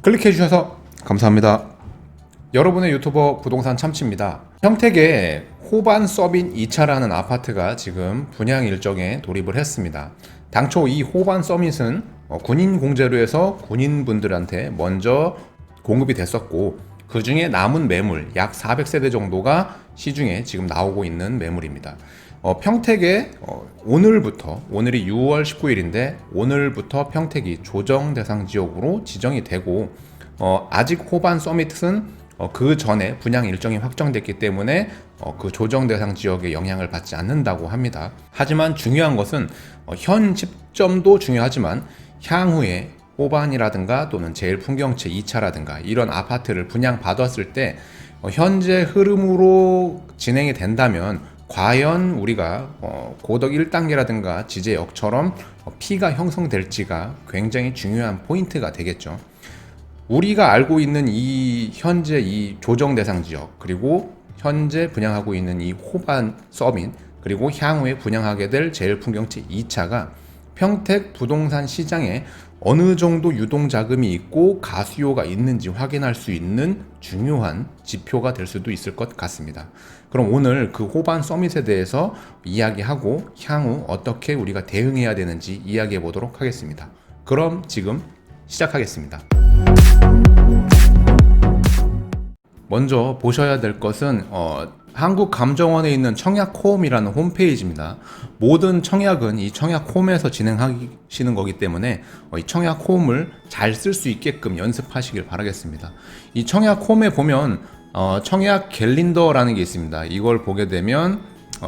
클릭해 주셔서 감사합니다. 여러분의 유튜버 부동산 참치입니다. 평택에 호반 서빈 2차라는 아파트가 지금 분양 일정에 돌입을 했습니다. 당초 이 호반 서밋은 군인 공제로해서 군인분들한테 먼저 공급이 됐었고, 그 중에 남은 매물 약 400세대 정도가 시중에 지금 나오고 있는 매물입니다. 평택에 오늘이 6월 19일인데 오늘부터 평택이 조정 대상 지역으로 지정이 되고, 아직 호반 서밋은 그 전에 분양 일정이 확정됐기 때문에 그 조정 대상 지역에 영향을 받지 않는다고 합니다. 하지만 중요한 것은 현 시점도 중요하지만 향후에 호반이라든가 또는 제일풍경채 2차라든가 이런 아파트를 분양받았을 때 현재 흐름으로 진행이 된다면 과연 우리가 고덕 1단계라든가 지제역처럼 P가 형성될지가 굉장히 중요한 포인트가 되겠죠. 우리가 알고 있는 이 현재 이 조정 대상 지역, 그리고 현재 분양하고 있는 이 호반 서민, 그리고 향후에 분양하게 될 제일풍경채 2차가 평택 부동산 시장에 어느 정도 유동자금이 있고 가수요가 있는지 확인할 수 있는 중요한 지표가 될 수도 있을 것 같습니다. 그럼 오늘 그 호반 서밋에 대해서 이야기하고 향후 어떻게 우리가 대응해야 되는지 이야기해 보도록 하겠습니다. 그럼 지금 시작하겠습니다. 먼저 보셔야 될 것은 한국감정원에 있는 청약홈이라는 홈페이지입니다. 모든 청약은 이 청약홈에서 진행하시는 거기 때문에 이 청약홈을 잘 쓸 수 있게끔 연습하시길 바라겠습니다. 이 청약홈에 보면 청약 캘린더라는 게 있습니다. 이걸 보게 되면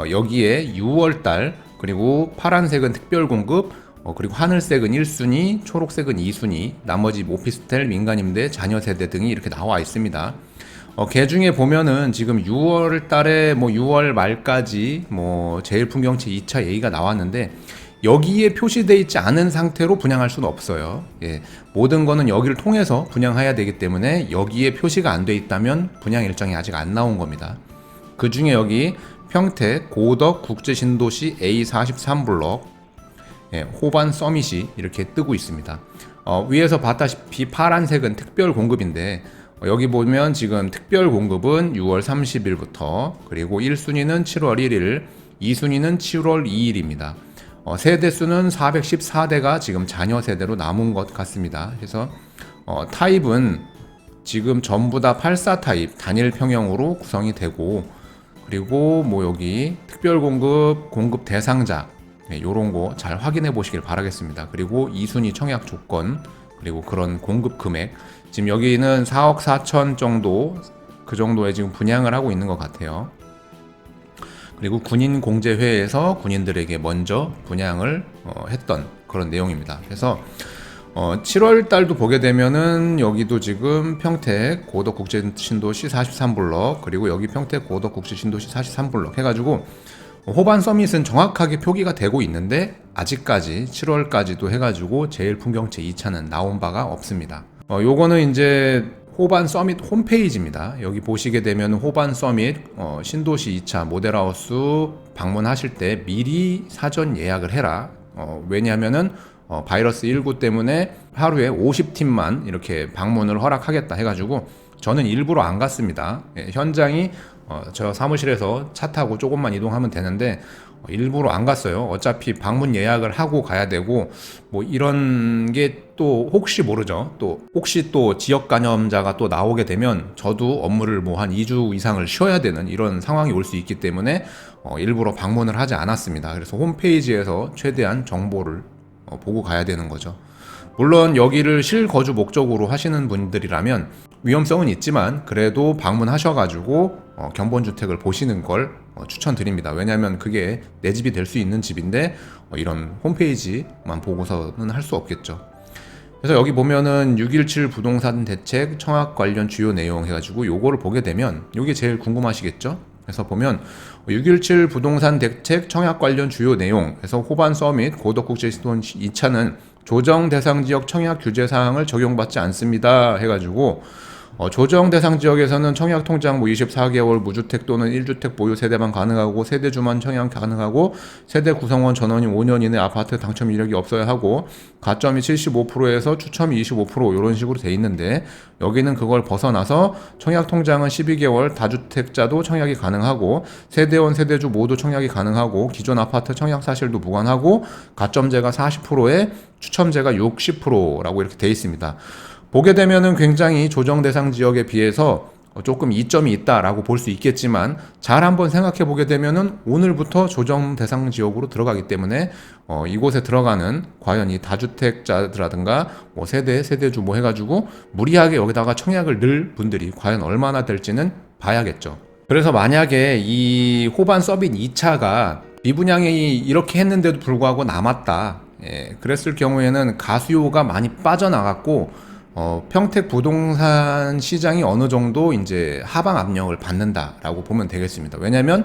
여기에 6월달, 그리고 파란색은 특별공급, 그리고 하늘색은 1순위, 초록색은 2순위, 나머지 오피스텔, 민간임대, 자녀세대 등이 이렇게 나와 있습니다. 개 중에 보면은 지금 6월 달에 6월 말까지 제일풍경채 2차 예의가 나왔는데 여기에 표시되어 있지 않은 상태로 분양할 수는 없어요. 예, 모든 거는 여기를 통해서 분양해야 되기 때문에 여기에 표시가 안 돼 있다면 분양 일정이 아직 안 나온 겁니다. 그 중에 여기 평택 고덕 국제신도시 A43블럭 호반 서밋이 이렇게 뜨고 있습니다. 위에서 봤다시피 파란색은 특별 공급인데 여기 보면 지금 특별 공급은 6월 30일부터, 그리고 1순위는 7월 1일, 2순위는 7월 2일입니다. 세대 수는 414대가 지금 자녀 세대로 남은 것 같습니다. 그래서 타입은 지금 전부 다 84 타입 단일 평형으로 구성이 되고, 그리고 여기 특별 공급 대상자 요런 거 잘 확인해 보시길 바라겠습니다. 그리고 2순위 청약 조건, 그리고 그런 공급 금액, 지금 여기는 4억 4천 정도, 그 정도에 지금 분양을 하고 있는 것 같아요. 그리고 군인 공제회에서 군인들에게 먼저 분양을 했던 그런 내용입니다. 그래서 7월 달도 보게 되면은 여기도 지금 평택 고덕 국제신도시 43블럭, 그리고 여기 평택 고덕 국제신도시 43블럭 해가지고 호반 서밋은 정확하게 표기가 되고 있는데 아직까지 7월까지도 해가지고 제일풍경채 2차는 나온 바가 없습니다. 요거는 이제 호반 서밋 홈페이지입니다. 여기 보시게 되면 호반 서밋 신도시 2차 모델하우스 방문하실 때 미리 사전 예약을 해라. 왜냐하면은 바이러스 19 때문에 하루에 50팀만 이렇게 방문을 허락하겠다 해가지고 저는 일부러 안 갔습니다. 현장이 저 사무실에서 차 타고 조금만 이동하면 되는데 일부러 안 갔어요. 어차피 방문 예약을 하고 가야 되고 이런 게 또 혹시 모르죠. 또 혹시 또 지역 감염자가 또 나오게 되면 저도 업무를 한 2주 이상을 쉬어야 되는 이런 상황이 올 수 있기 때문에 일부러 방문을 하지 않았습니다. 그래서 홈페이지에서 최대한 정보를 보고 가야 되는 거죠. 물론 여기를 실거주 목적으로 하시는 분들이라면 위험성은 있지만 그래도 방문하셔가지고 견본주택을 보시는 걸 추천드립니다. 왜냐하면 그게 내 집이 될 수 있는 집인데 이런 홈페이지만 보고서는 할 수 없겠죠. 그래서 여기 보면은 617 부동산 대책 청약 관련 주요 내용 해가지고 요거를 보게 되면 요게 제일 궁금하시겠죠? 그래서 보면 617 부동산 대책 청약 관련 주요 내용 해서 호반 서밋 고덕국제신도시 2차는 조정 대상 지역 청약 규제 사항을 적용받지 않습니다 해가지고 조정 대상 지역에서는 청약 통장 24개월 무주택 또는 1주택 보유 세대만 가능하고 세대주만 청약 가능하고 세대 구성원 전원이 5년 이내 아파트 당첨 이력이 없어야 하고 가점이 75%에서 추첨이 25% 이런 식으로 돼 있는데 여기는 그걸 벗어나서 청약 통장은 12개월 다주택자도 청약이 가능하고 세대원 세대주 모두 청약이 가능하고 기존 아파트 청약 사실도 무관하고 가점제가 40%에 추첨제가 60%라고 이렇게 돼 있습니다. 보게 되면은 굉장히 조정 대상 지역에 비해서 조금 이점이 있다라고 볼 수 있겠지만 잘 한번 생각해 보게 되면은 오늘부터 조정 대상 지역으로 들어가기 때문에 이곳에 들어가는 과연 이 다주택자라든가 뭐 세대주 뭐 해가지고 무리하게 여기다가 청약을 넣을 분들이 과연 얼마나 될지는 봐야겠죠. 그래서 만약에 이 호반 서밋 2차가 미분양이 이렇게 했는데도 불구하고 남았다. 그랬을 경우에는 가수요가 많이 빠져나갔고 평택 부동산 시장이 어느 정도 이제 하방 압력을 받는다라고 보면 되겠습니다. 왜냐하면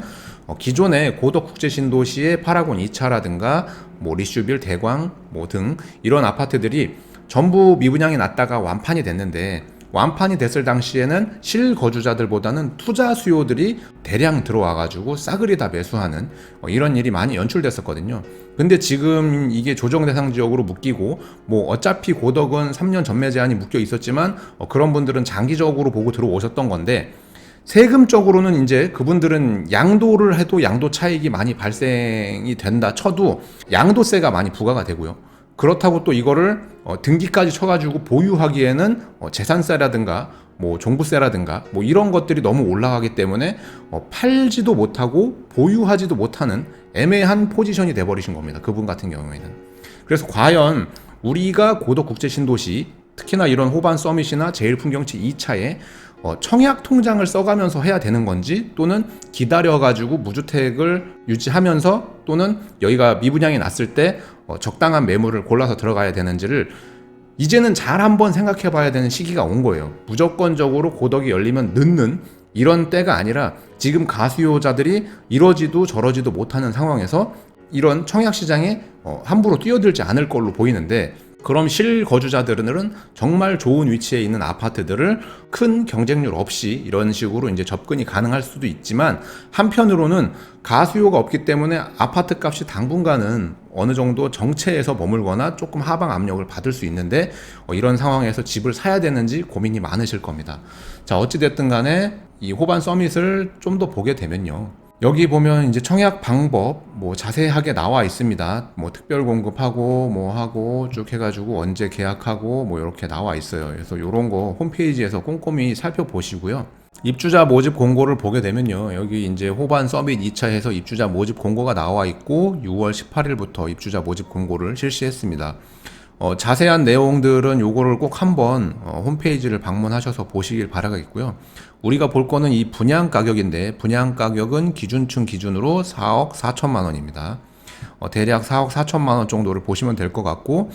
기존의 고덕 국제 신도시의 파라곤 2차라든가 뭐 리슈빌, 대광 뭐 등 이런 아파트들이 전부 미분양이 났다가 완판이 됐는데 완판이 됐을 당시에는 실거주자들보다는 투자 수요들이 대량 들어와가지고 싸그리 다 매수하는 이런 일이 많이 연출됐었거든요. 근데 지금 이게 조정 대상 지역으로 묶이고 뭐 어차피 고덕은 3년 전매 제한이 묶여 있었지만 그런 분들은 장기적으로 보고 들어오셨던 건데 세금적으로는 이제 그분들은 양도를 해도 양도 차익이 많이 발생이 된다 쳐도 양도세가 많이 부과가 되고요. 그렇다고 또 이거를 등기까지 쳐가지고 보유하기에는 재산세라든가 뭐 종부세라든가 뭐 이런 것들이 너무 올라가기 때문에 팔지도 못하고 보유하지도 못하는 애매한 포지션이 돼버리신 겁니다. 그분 같은 경우에는. 그래서 과연 우리가 고덕 국제 신도시 특히나 이런 호반 서밋이나 제일풍경채 2차에 청약 통장을 써가면서 해야 되는 건지 또는 기다려가지고 무주택을 유지하면서 또는 여기가 미분양이 났을 때 적당한 매물을 골라서 들어가야 되는지를 이제는 잘 한번 생각해 봐야 되는 시기가 온 거예요. 무조건적으로 고덕이 열리면 늦는 이런 때가 아니라 지금 가수요자들이 이러지도 저러지도 못하는 상황에서 이런 청약 시장에 함부로 뛰어들지 않을 걸로 보이는데 그럼 실거주자들은 정말 좋은 위치에 있는 아파트들을 큰 경쟁률 없이 이런 식으로 이제 접근이 가능할 수도 있지만 한편으로는 가수요가 없기 때문에 아파트 값이 당분간은 어느 정도 정체에서 머물거나 조금 하방 압력을 받을 수 있는데 이런 상황에서 집을 사야 되는지 고민이 많으실 겁니다. 자, 어찌됐든 간에 이 호반 서밋을 좀 더 보게 되면요. 여기 보면 이제 청약 방법 뭐 자세하게 나와 있습니다. 뭐 특별 공급하고 뭐 하고 쭉 해가지고 언제 계약하고 뭐 이렇게 나와 있어요. 그래서 이런 거 홈페이지에서 꼼꼼히 살펴보시고요. 입주자 모집 공고를 보게 되면요. 여기 이제 호반 서밋 2차에서 입주자 모집 공고가 나와 있고 6월 18일부터 입주자 모집 공고를 실시했습니다. 자세한 내용들은 요거를 꼭 한번 홈페이지를 방문하셔서 보시길 바라겠고요. 우리가 볼 거는 이 분양 가격인데 분양 가격은 기준층 기준으로 4억 4천만 원입니다. 대략 4억 4천만 원 정도를 보시면 될 것 같고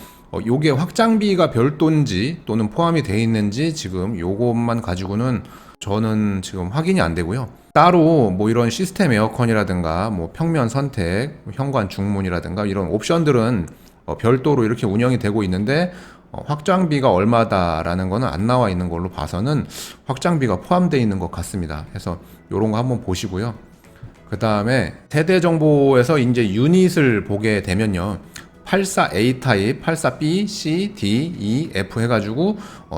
요게 확장비가 별도인지 또는 포함이 되어 있는지 지금 요것만 가지고는 저는 지금 확인이 안 되고요. 따로 뭐 이런 시스템 에어컨이라든가 뭐 평면 선택, 현관 중문이라든가 이런 옵션들은 별도로 이렇게 운영이 되고 있는데 확장비가 얼마다라는 거는 안 나와 있는 걸로 봐서는 확장비가 포함되어 있는 것 같습니다. 그래서 이런 거 한번 보시고요. 그 다음에 세대 정보에서 이제 유닛을 보게 되면요. 84A 타입, 84B, C, D, E, F 해가지고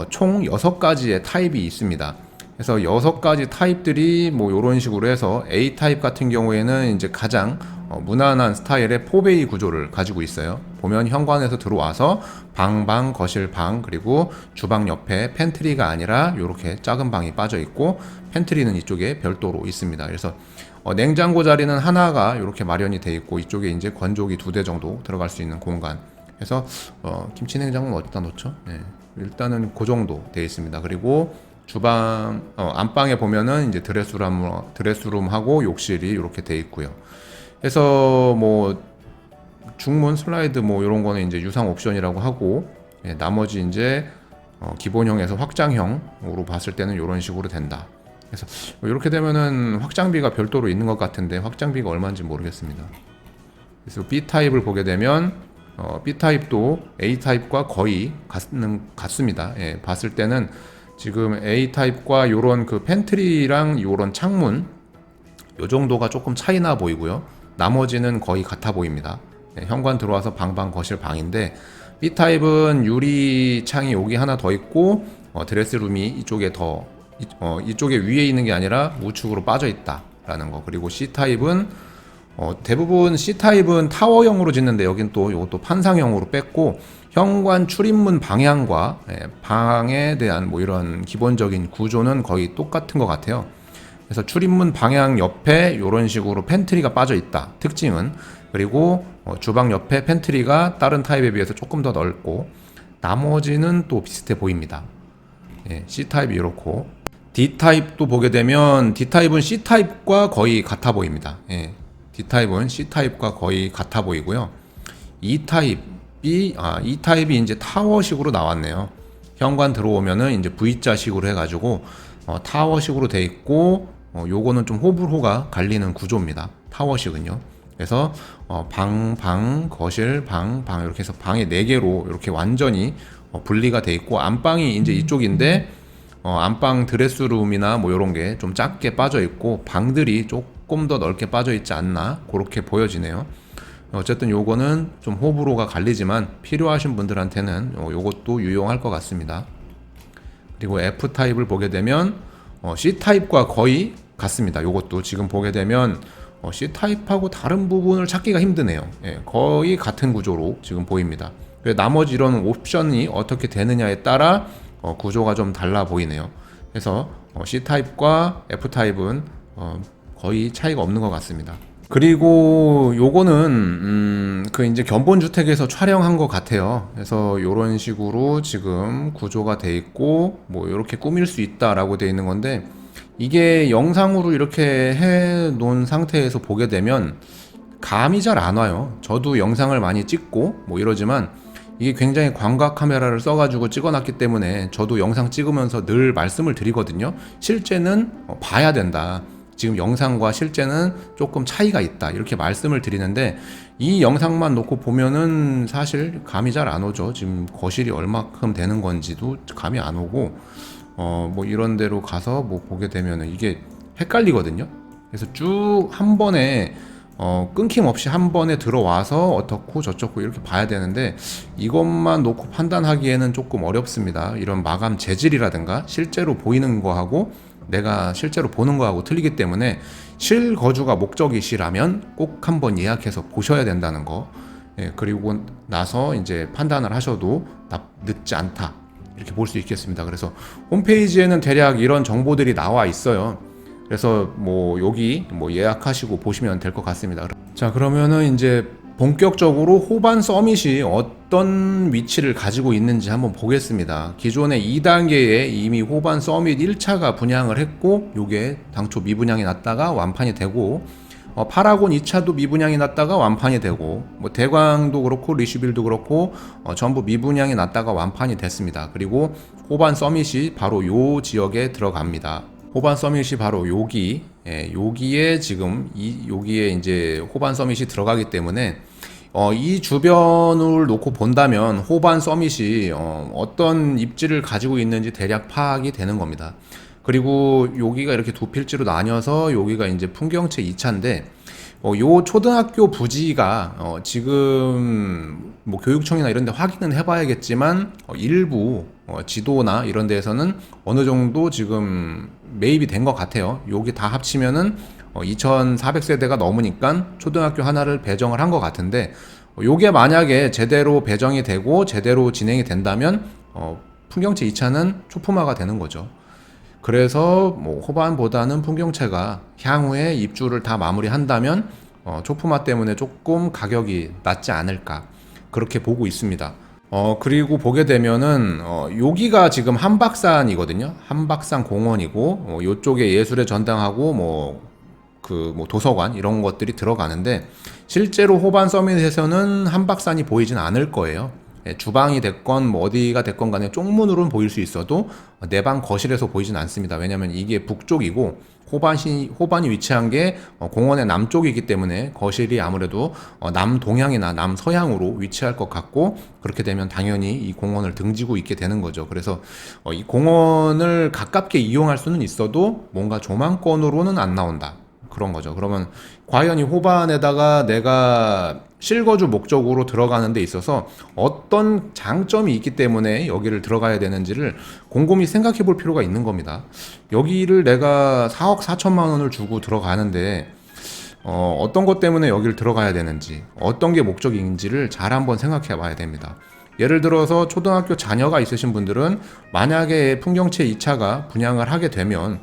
총 6가지의 타입이 있습니다. 그래서 6가지 타입들이 뭐 이런 식으로 해서 A 타입 같은 경우에는 이제 가장 무난한 스타일의 4베이 구조를 가지고 있어요. 보면 현관에서 들어와서 방, 거실, 방 그리고 주방 옆에 팬트리가 아니라 이렇게 작은 방이 빠져 있고 팬트리는 이쪽에 별도로 있습니다. 그래서 냉장고 자리는 하나가 이렇게 마련이 돼 있고 이쪽에 이제 건조기 2대 정도 들어갈 수 있는 공간. 그래서 김치 냉장고는 어디다 놓죠? 네. 일단은 그 정도 돼 있습니다. 그리고 주방 안방에 보면은 이제 드레스룸하고 욕실이 이렇게 돼 있고요. 그래서 뭐 중문 슬라이드 뭐 이런 거는 이제 유상 옵션이라고 하고 나머지 이제 기본형에서 확장형으로 봤을 때는 이런 식으로 된다. 그래서 이렇게 되면은 확장비가 별도로 있는 것 같은데 확장비가 얼마인지 모르겠습니다. 그래서 B 타입을 보게 되면 B 타입도 A 타입과 거의 같습니다. 봤을 때는 지금 A 타입과 요런 그 팬트리랑 요런 창문 요 정도가 조금 차이나 보이고요. 나머지는 거의 같아 보입니다. 네, 현관 들어와서 방방 거실 방인데 B 타입은 유리 창이 여기 하나 더 있고 드레스룸이 이쪽에 이쪽에 위에 있는 게 아니라 우측으로 빠져 있다라는 거. 그리고 C 타입은 대부분 C 타입은 타워형으로 짓는데 여긴 또 이것도 판상형으로 뺐고 현관 출입문 방향과 방에 대한 뭐 이런 기본적인 구조는 거의 똑같은 것 같아요. 그래서 출입문 방향 옆에 이런 식으로 팬트리가 빠져 있다. 특징은. 그리고 주방 옆에 팬트리가 다른 타입에 비해서 조금 더 넓고 나머지는 또 비슷해 보입니다. C 타입이 이렇고 D 타입도 보게 되면 D 타입은 C 타입과 거의 같아 보입니다. D 타입은 C 타입과 거의 같아 보이고요. E 타입이 이제 타워식으로 나왔네요. 현관 들어오면은 이제 V자식으로 해가지고 타워식으로 돼 있고 요거는 좀 호불호가 갈리는 구조입니다. 타워식은요. 그래서 방, 거실, 방 이렇게 해서 방이 4개로 이렇게 완전히 분리가 돼 있고 안방이 이제 이쪽인데 안방 드레스룸이나 뭐 요런 게 좀 작게 빠져 있고 방들이 조금 더 넓게 빠져 있지 않나 그렇게 보여지네요. 어쨌든 요거는 좀 호불호가 갈리지만 필요하신 분들한테는 요것도 유용할 것 같습니다. 그리고 F 타입을 보게 되면 C 타입과 거의 같습니다. 요것도 지금 보게 되면 C 타입하고 다른 부분을 찾기가 힘드네요. 거의 같은 구조로 지금 보입니다. 나머지 이런 옵션이 어떻게 되느냐에 따라 구조가 좀 달라 보이네요. 그래서 C 타입과 F 타입은 거의 차이가 없는 것 같습니다. 그리고 요거는 그 이제 견본주택에서 촬영한 것 같아요. 그래서 요런 식으로 지금 구조가 돼 있고 뭐 이렇게 꾸밀 수 있다라고 돼 있는 건데 이게 영상으로 이렇게 해 놓은 상태에서 보게 되면 감이 잘 안 와요. 저도 영상을 많이 찍고 뭐 이러지만 이게 굉장히 광각 카메라를 써가지고 찍어놨기 때문에 저도 영상 찍으면서 늘 말씀을 드리거든요. 실제는 봐야 된다. 지금 영상과 실제는 조금 차이가 있다. 이렇게 말씀을 드리는데 이 영상만 놓고 보면은 사실 감이 잘 안 오죠. 지금 거실이 얼마큼 되는 건지도 감이 안 오고 뭐 이런 데로 가서 뭐 보게 되면은 이게 헷갈리거든요. 그래서 쭉 한 번에 끊김없이 한 번에 들어와서 어떻고 저쩌고 이렇게 봐야 되는데 이것만 놓고 판단하기에는 조금 어렵습니다. 이런 마감 재질이라든가 실제로 보이는 거하고 내가 실제로 보는 거하고 틀리기 때문에 실거주가 목적이시라면 꼭 한번 예약해서 보셔야 된다는 거. 그리고 나서 이제 판단을 하셔도 늦지 않다. 이렇게 볼 수 있겠습니다. 그래서 홈페이지에는 대략 이런 정보들이 나와 있어요. 그래서 뭐 여기 뭐 예약하시고 보시면 될 것 같습니다. 자, 그러면은 이제 본격적으로 호반 서밋이 어떤 위치를 가지고 있는지 한번 보겠습니다. 기존에 2단계에 이미 호반 서밋 1차가 분양을 했고 요게 당초 미분양이 났다가 완판이 되고 파라곤 2차도 미분양이 났다가 완판이 되고 뭐 대광도 그렇고 리슈빌도 그렇고 전부 미분양이 났다가 완판이 됐습니다. 그리고 호반 서밋이 바로 요 지역에 들어갑니다. 호반 서밋이 바로 여기에 지금 여기에 이제 호반 서밋이 들어가기 때문에 이 주변을 놓고 본다면 호반 서밋이 어떤 입지를 가지고 있는지 대략 파악이 되는 겁니다. 그리고 여기가 이렇게 두 필지로 나뉘어서 여기가 이제 풍경채 2차인데 요 초등학교 부지가 지금 뭐 교육청이나 이런 데 확인은 해봐야겠지만 일부 지도나 이런 데에서는 어느 정도 지금 매입이 된 것 같아요. 여기 다 합치면은 2,400세대가 넘으니까 초등학교 하나를 배정을 한 것 같은데 요게 만약에 제대로 배정이 되고 제대로 진행이 된다면 풍경채 2차는 초품화가 되는 거죠. 그래서 뭐 호반보다는 풍경채가 향후에 입주를 다 마무리한다면 초품화 때문에 조금 가격이 낮지 않을까 그렇게 보고 있습니다. 그리고 보게 되면은 여기가 지금 한박산이거든요. 한박산 공원이고 요쪽에 예술의 전당하고 뭐 도서관 이런 것들이 들어가는데 실제로 호반 서밋에서는 한박산이 보이진 않을 거예요. 주방이 됐건 뭐 어디가 됐건 간에 쪽문으로는 보일 수 있어도 내 방 거실에서 보이진 않습니다. 왜냐면 이게 북쪽이고 호반이 위치한 게 공원의 남쪽이기 때문에 거실이 아무래도 남동향이나 남서향으로 위치할 것 같고, 그렇게 되면 당연히 이 공원을 등지고 있게 되는 거죠. 그래서 이 공원을 가깝게 이용할 수는 있어도 뭔가 조망권으로는 안 나온다, 그런 거죠. 그러면 과연 이 호반에다가 내가 실거주 목적으로 들어가는 데 있어서 어떤 장점이 있기 때문에 여기를 들어가야 되는지를 곰곰이 생각해 볼 필요가 있는 겁니다. 여기를 내가 4억 4천만 원을 주고 들어가는데 어떤 것 때문에 여기를 들어가야 되는지, 어떤 게 목적인지를 잘 한번 생각해 봐야 됩니다. 예를 들어서 초등학교 자녀가 있으신 분들은 만약에 풍경채 2차가 분양을 하게 되면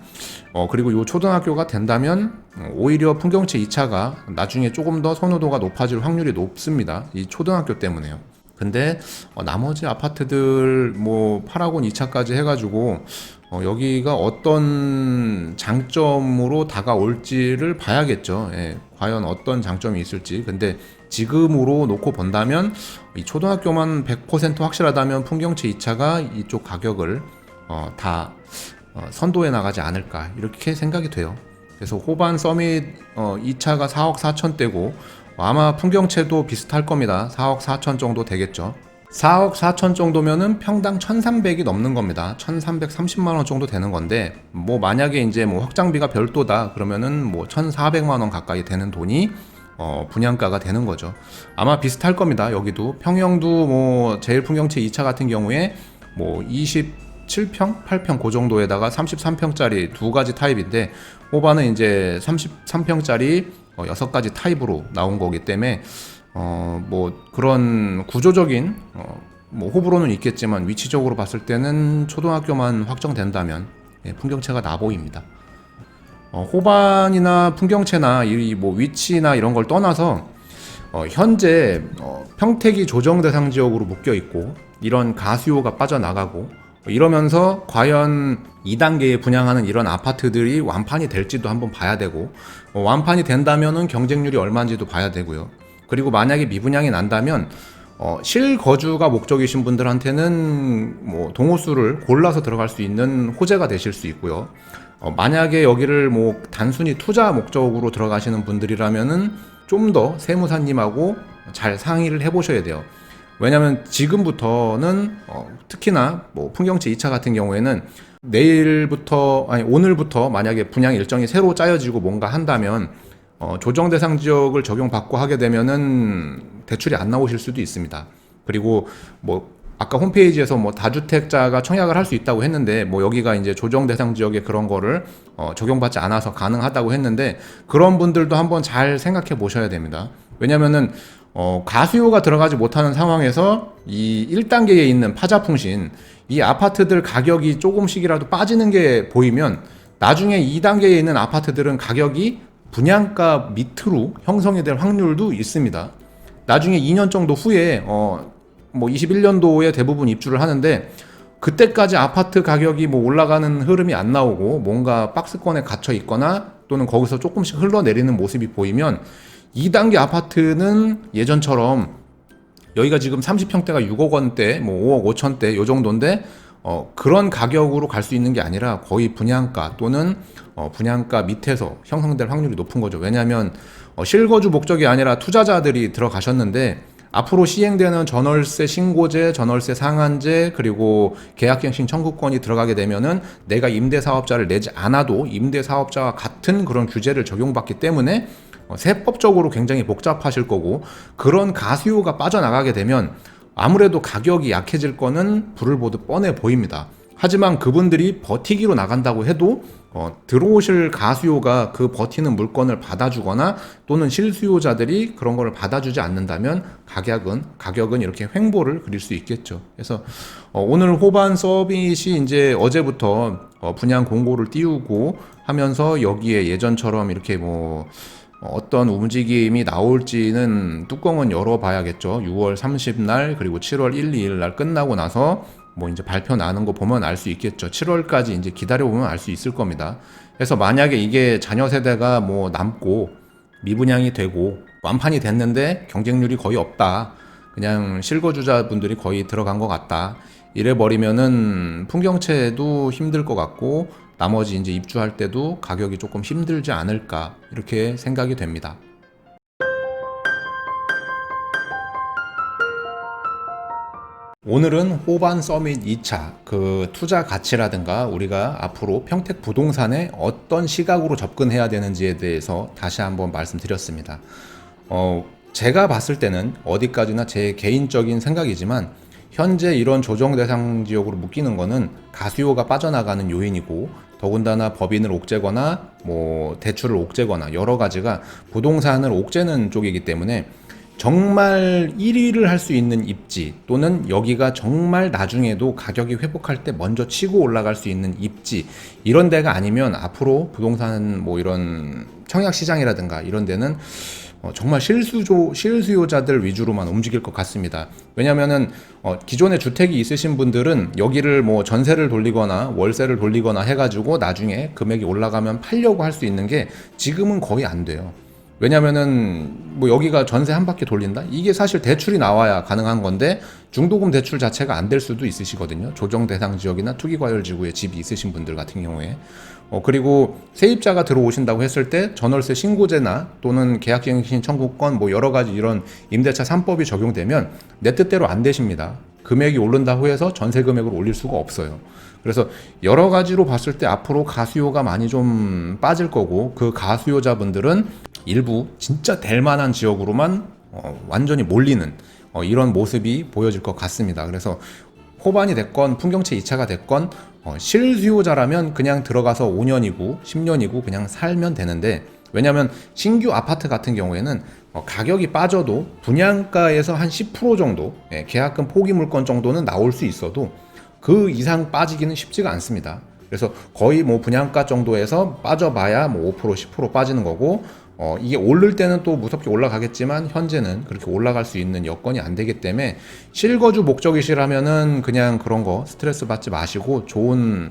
그리고 이 초등학교가 된다면 오히려 풍경채 2차가 나중에 조금 더 선호도가 높아질 확률이 높습니다. 이 초등학교 때문에요. 근데 나머지 아파트들 뭐 8학원 2차까지 해가지고 여기가 어떤 장점으로 다가올지를 봐야겠죠. 예, 과연 어떤 장점이 있을지. 근데 지금으로 놓고 본다면 이 초등학교만 100% 확실하다면 풍경채 2차가 이쪽 가격을 다 선도해 나가지 않을까, 이렇게 생각이 돼요. 그래서 호반 서밋 2차가 4억 4천대고 아마 풍경채도 비슷할 겁니다. 4억 4천 정도 되겠죠. 4억 4천 정도면은 평당 1,300이 넘는 겁니다. 1,330만 원 정도 되는 건데, 뭐 만약에 이제 뭐 확장비가 별도다 그러면은 뭐 1,400만 원 가까이 되는 돈이 분양가가 되는 거죠. 아마 비슷할 겁니다. 여기도 평형도 뭐 제일 풍경채 2차 같은 경우에 뭐 27평, 8평 그 정도에다가 33평짜리 두 가지 타입인데, 호반은 이제 33평짜리 6가지 타입으로 나온 거기 때문에 뭐 그런 구조적인 뭐 호불호는 있겠지만 위치적으로 봤을 때는 초등학교만 확정된다면 풍경채가 나 보입니다. 호반이나 풍경채나 이 뭐 위치나 이런 걸 떠나서 현재 평택이 조정 대상 지역으로 묶여 있고 이런 가수요가 빠져나가고 이러면서 과연 2단계에 분양하는 이런 아파트들이 완판이 될지도 한번 봐야 되고, 완판이 된다면은 경쟁률이 얼마인지도 봐야 되고요. 그리고 만약에 미분양이 난다면 실거주가 목적이신 분들한테는 뭐 동호수를 골라서 들어갈 수 있는 호재가 되실 수 있고요. 만약에 여기를 뭐 단순히 투자 목적으로 들어가시는 분들이라면은 좀 더 세무사님하고 잘 상의를 해보셔야 돼요. 왜냐면 지금부터는 특히나 뭐 풍경채 2차 같은 경우에는 오늘부터 만약에 분양 일정이 새로 짜여지고 뭔가 한다면 조정 대상 지역을 적용받고 하게 되면은 대출이 안 나오실 수도 있습니다. 그리고 뭐 아까 홈페이지에서 뭐 다주택자가 청약을 할 수 있다고 했는데, 뭐 여기가 이제 조정 대상 지역에 그런 거를 적용받지 않아서 가능하다고 했는데, 그런 분들도 한번 잘 생각해 보셔야 됩니다. 왜냐면은 가수요가 들어가지 못하는 상황에서 이 1단계에 있는 파자풍신 이 아파트들 가격이 조금씩이라도 빠지는 게 보이면 나중에 2단계에 있는 아파트들은 가격이 분양가 밑으로 형성이 될 확률도 있습니다. 나중에 2년 정도 후에 뭐 21년도에 대부분 입주를 하는데, 그때까지 아파트 가격이 뭐 올라가는 흐름이 안 나오고 뭔가 박스권에 갇혀 있거나 또는 거기서 조금씩 흘러내리는 모습이 보이면 2단계 아파트는 예전처럼 여기가 지금 30평대가 6억 원대, 뭐 5억 5천대 요 정도인데 그런 가격으로 갈 수 있는 게 아니라 거의 분양가 또는 분양가 밑에서 형성될 확률이 높은 거죠. 왜냐하면 실거주 목적이 아니라 투자자들이 들어가셨는데, 앞으로 시행되는 전월세 신고제, 전월세 상한제, 그리고 계약갱신 청구권이 들어가게 되면은 내가 임대사업자를 내지 않아도 임대사업자와 같은 그런 규제를 적용받기 때문에 세법적으로 굉장히 복잡하실 거고, 그런 가수요가 빠져나가게 되면 아무래도 가격이 약해질 거는 불을 보듯 뻔해 보입니다. 하지만 그분들이 버티기로 나간다고 해도 들어오실 가수요가 그 버티는 물건을 받아주거나 또는 실수요자들이 그런 걸 받아주지 않는다면 가격은 이렇게 횡보를 그릴 수 있겠죠. 그래서 오늘 호반 서밋이 이제 어제부터 분양 공고를 띄우고 하면서 여기에 예전처럼 이렇게 뭐 어떤 움직임이 나올지는 뚜껑은 열어봐야겠죠. 6월 30날 그리고 7월 1, 2일 날 끝나고 나서 뭐 이제 발표 나는 거 보면 알 수 있겠죠. 7월까지 이제 기다려보면 알 수 있을 겁니다. 그래서 만약에 이게 자녀 세대가 뭐 남고 미분양이 되고 완판이 됐는데 경쟁률이 거의 없다, 그냥 실거주자분들이 거의 들어간 것 같다. 이래 버리면은 풍경채도 힘들 것 같고 나머지 이제 입주할 때도 가격이 조금 힘들지 않을까 이렇게 생각이 됩니다. 오늘은 호반 서밋 2차 그 투자 가치라든가 우리가 앞으로 평택 부동산에 어떤 시각으로 접근해야 되는지에 대해서 다시 한번 말씀드렸습니다. 제가 봤을 때는 어디까지나 제 개인적인 생각이지만 현재 이런 조정 대상 지역으로 묶이는 거는 가수요가 빠져나가는 요인이고 더군다나 법인을 옥죄거나 뭐 대출을 옥죄거나 여러 가지가 부동산을 옥죄는 쪽이기 때문에 정말 1위를 할 수 있는 입지 또는 여기가 정말 나중에도 가격이 회복할 때 먼저 치고 올라갈 수 있는 입지 이런 데가 아니면 앞으로 부동산 뭐 이런 청약시장이라든가 이런 데는 정말 실수요자들 위주로만 움직일 것 같습니다. 왜냐면은 기존에 주택이 있으신 분들은 여기를 뭐 전세를 돌리거나 월세를 돌리거나 해가지고 나중에 금액이 올라가면 팔려고 할 수 있는 게 지금은 거의 안 돼요. 왜냐면은 뭐 여기가 전세 한 바퀴 돌린다? 이게 사실 대출이 나와야 가능한 건데 중도금 대출 자체가 안 될 수도 있으시거든요. 조정 대상 지역이나 투기과열 지구에 집이 있으신 분들 같은 경우에. 그리고 세입자가 들어오신다고 했을 때 전월세 신고제나 또는 계약갱신 청구권 뭐 여러 가지 이런 임대차 3법이 적용되면 내 뜻대로 안 되십니다. 금액이 오른다고 해서 전세 금액을 올릴 수가 없어요. 그래서 여러 가지로 봤을 때 앞으로 가수요가 많이 좀 빠질 거고 그 가수요자분들은 일부 진짜 될 만한 지역으로만 완전히 몰리는 이런 모습이 보여질 것 같습니다. 그래서 호반이 됐건 풍경채 2차가 됐건 실수요자라면 그냥 들어가서 5년이고 10년이고 그냥 살면 되는데 왜냐하면 신규 아파트 같은 경우에는 가격이 빠져도 분양가에서 한 10% 정도 계약금 포기 물건 정도는 나올 수 있어도 그 이상 빠지기는 쉽지가 않습니다. 그래서 거의 뭐 분양가 정도에서 빠져봐야 뭐 5% 10% 빠지는 거고 이게 오를 때는 또 무섭게 올라가겠지만 현재는 그렇게 올라갈 수 있는 여건이 안 되기 때문에 실거주 목적이시라면은 그냥 그런 거 스트레스 받지 마시고 좋은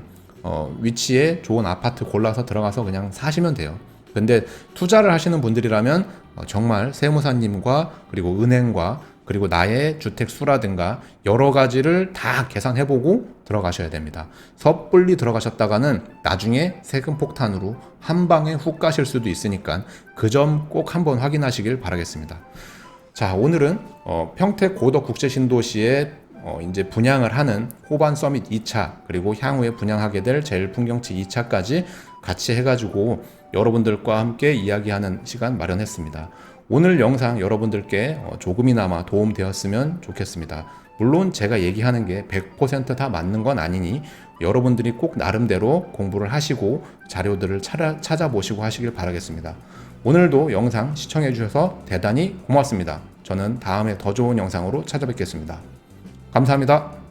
위치에 좋은 아파트 골라서 들어가서 그냥 사시면 돼요. 근데 투자를 하시는 분들이라면 정말 세무사님과 그리고 은행과 그리고 나의 주택 수라든가 여러 가지를 다 계산해보고 들어가셔야 됩니다. 섣불리 들어가셨다가는 나중에 세금 폭탄으로 한 방에 훅 가실 수도 있으니까 그 점 꼭 한번 확인하시길 바라겠습니다. 자, 오늘은 평택 고덕 국제신도시에 이제 분양을 하는 호반 서밋 2차 그리고 향후에 분양하게 될 제일풍경채 2차까지 같이 해가지고 여러분들과 함께 이야기하는 시간 마련했습니다. 오늘 영상 여러분들께 조금이나마 도움되었으면 좋겠습니다. 물론 제가 얘기하는 게 100% 다 맞는 건 아니니 여러분들이 꼭 나름대로 공부를 하시고 자료들을 찾아보시고 하시길 바라겠습니다. 오늘도 영상 시청해 주셔서 대단히 고맙습니다. 저는 다음에 더 좋은 영상으로 찾아뵙겠습니다. 감사합니다.